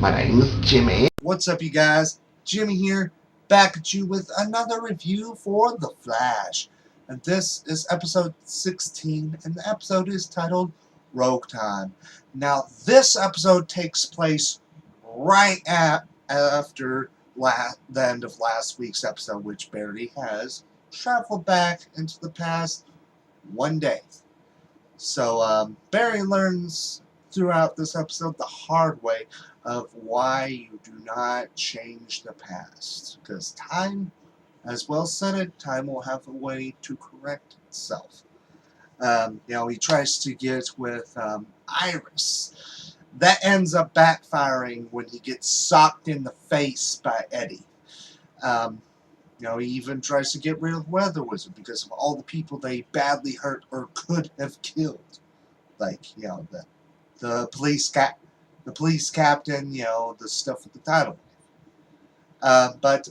My name is Jimmy. What's up, you guys? Jimmy here, back at you with another review for The Flash. And this is episode 16, and the episode is titled Rogue Time. Now, this episode takes place right after the end of last week's episode, which Barry has traveled back into the past one day. So Barry learns throughout this episode the hard way of why you do not change the past. Because time, as well said it, time will have a way to correct itself. He tries to get with Iris. That ends up backfiring when he gets socked in the face by Eddie. He even tries to get rid of Weather Wizard because of all the people they badly hurt or could have killed. Like, the police captain, the stuff with the title. But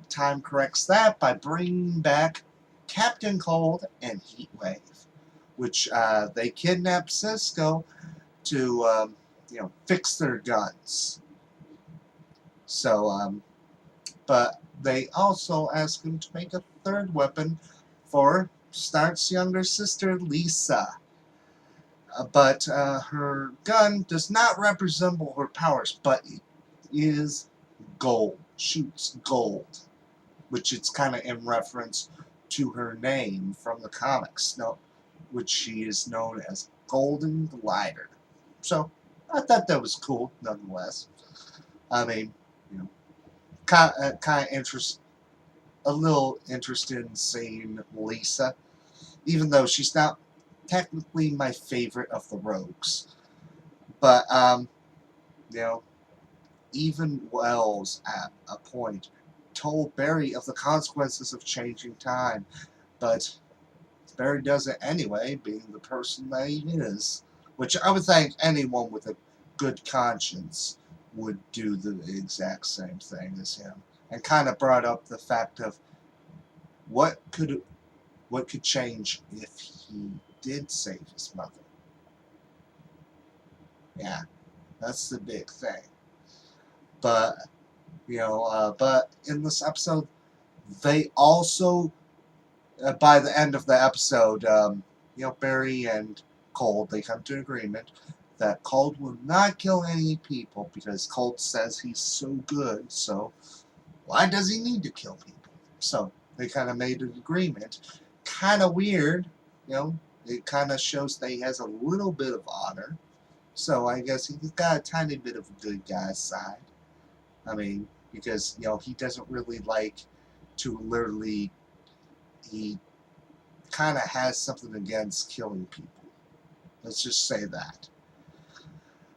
time corrects that by bringing back Captain Cold and Heatwave, which they kidnap Cisco to, fix their guns. So, but they also ask him to make a third weapon for Stark's younger sister, Lisa. But her gun does not resemble her powers, but it is gold, shoots gold, which it's kind of in reference to her name from the comics, which she is known as Golden Glider. So I thought that was cool, nonetheless. I mean, kind of a little interested in seeing Lisa, even though she's not technically my favorite of the rogues. But, even Wells at a point told Barry of the consequences of changing time, but Barry does it anyway, being the person that he is, which I would think anyone with a good conscience would do the exact same thing as him, and kind of brought up the fact of what could change if he did save his mother. Yeah, that's the big thing. But but in this episode, they also, by the end of the episode, Barry and Cold, they come to an agreement that Cold will not kill any people because Cold says he's so good. So why does he need to kill people? So they kind of made an agreement. Kind of weird, It kind of shows that he has a little bit of honor. So I guess he's got a tiny bit of a good guy's side. I mean, because, he doesn't really like to literally, he kind of has something against killing people. Let's just say that.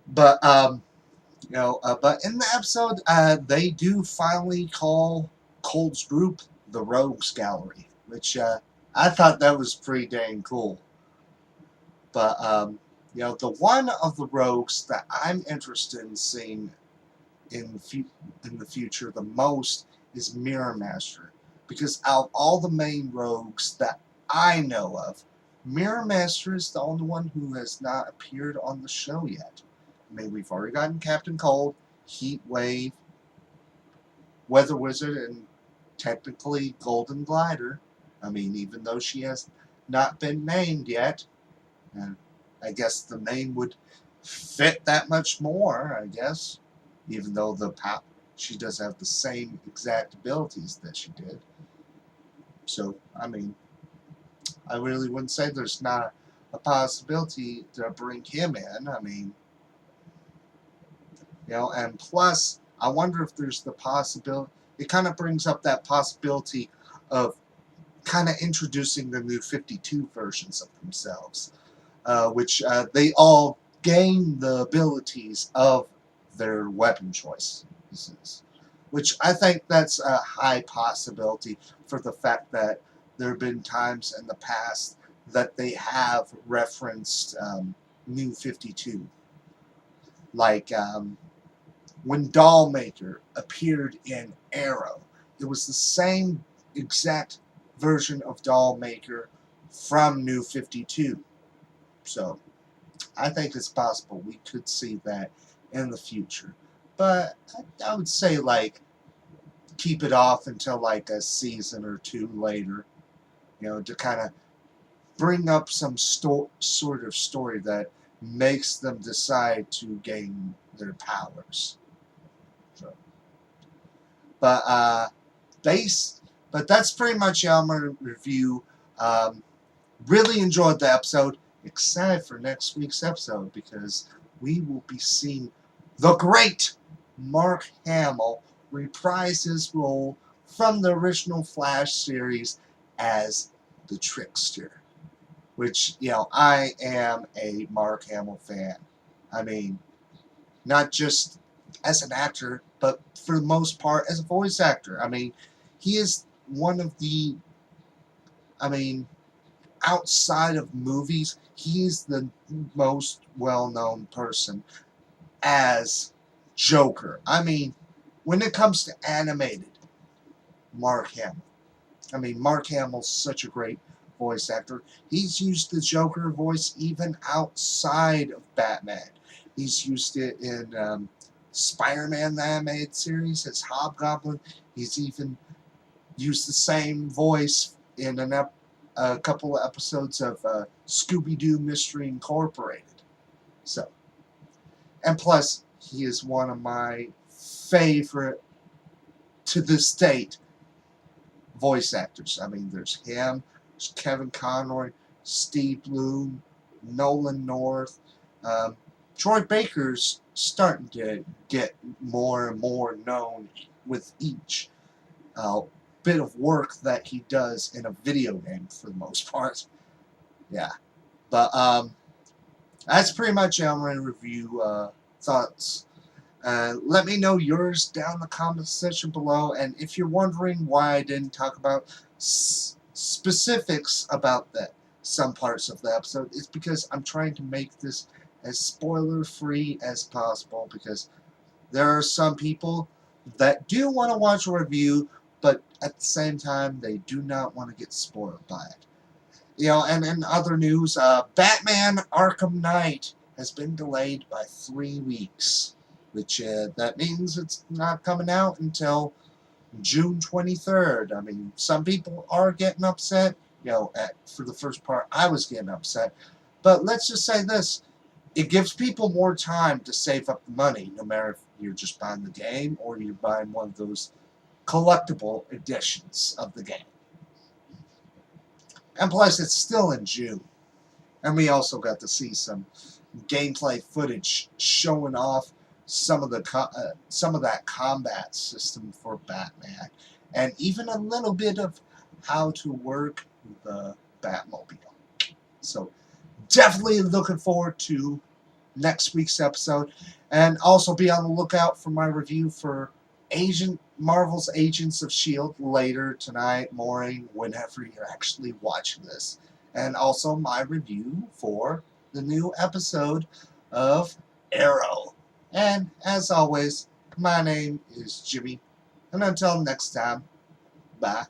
But, but in the episode, they do finally call Cold's group the Rogues Gallery, which I thought that was pretty dang cool. But, the one of the rogues that I'm interested in seeing in the future the most is Mirror Master, because out of all the main rogues that I know of, Mirror Master is the only one who has not appeared on the show yet. I mean, we've already gotten Captain Cold, Heat Wave, Weather Wizard, and technically Golden Glider. I mean, even though she has not been named yet, and I guess the name would fit that much more, I guess. Even though she does have the same exact abilities that she did. So, I mean, I really wouldn't say there's not a possibility to bring him in. I mean, and plus, I wonder if there's the possibility, it kind of brings up that possibility of kind of introducing the new 52 versions of themselves, which they all gain the abilities of their weapon choices, which I think that's a high possibility for the fact that there have been times in the past that they have referenced New 52. Like when Dollmaker appeared in Arrow, it was the same exact version of Dollmaker from New 52. So I think it's possible we could see that in the future. but I would say like keep it off until like a season or two later, to kind of bring up some sort of story that makes them decide to gain their powers. So, but base, but that's pretty much my review. Um, really enjoyed the episode. Excited for next week's episode because we will be seeing the great Mark Hamill reprise his role from the original Flash series as the Trickster, which, I am a Mark Hamill fan. I mean, not just as an actor, but for the most part as a voice actor. I mean, he is one of the, I mean, outside of movies, he's the most well-known person as Joker. I mean, when it comes to animated, Mark Hamill. I mean, Mark Hamill's such a great voice actor. He's used the Joker voice even outside of Batman. He's used it in Spider-Man, the animated series, as Hobgoblin. He's even used the same voice in a couple of episodes of Scooby-Doo Mystery Incorporated. So, and plus, he is one of my favorite, to this date, voice actors. I mean, there's him, there's Kevin Conroy, Steve Bloom, Nolan North. Troy Baker's starting to get more and more known with each bit of work that he does in a video game, for the most part. Yeah, but that's pretty much my review thoughts. Let me know yours down in the comment section below, and if you're wondering why I didn't talk about specifics about some parts of the episode, it's because I'm trying to make this as spoiler-free as possible, because there are some people that do want to watch a review, but at the same time, they do not want to get spoiled by it. And in other news, Batman Arkham Knight has been delayed by 3 weeks, which that means it's not coming out until June 23rd. I mean, some people are getting upset. For the first part, I was getting upset. But let's just say this. It gives people more time to save up the money, no matter if you're just buying the game or you're buying one of those collectible editions of the game. And plus, it's still in June. And we also got to see some gameplay footage showing off some of that combat system for Batman, and even a little bit of how to work the Batmobile. So definitely looking forward to next week's episode, and also be on the lookout for my review for Marvel's Agents of S.H.I.E.L.D. later tonight, morning, whenever you're actually watching this. And also my review for the new episode of Arrow. And as always, my name is Jimmy. And until next time, bye.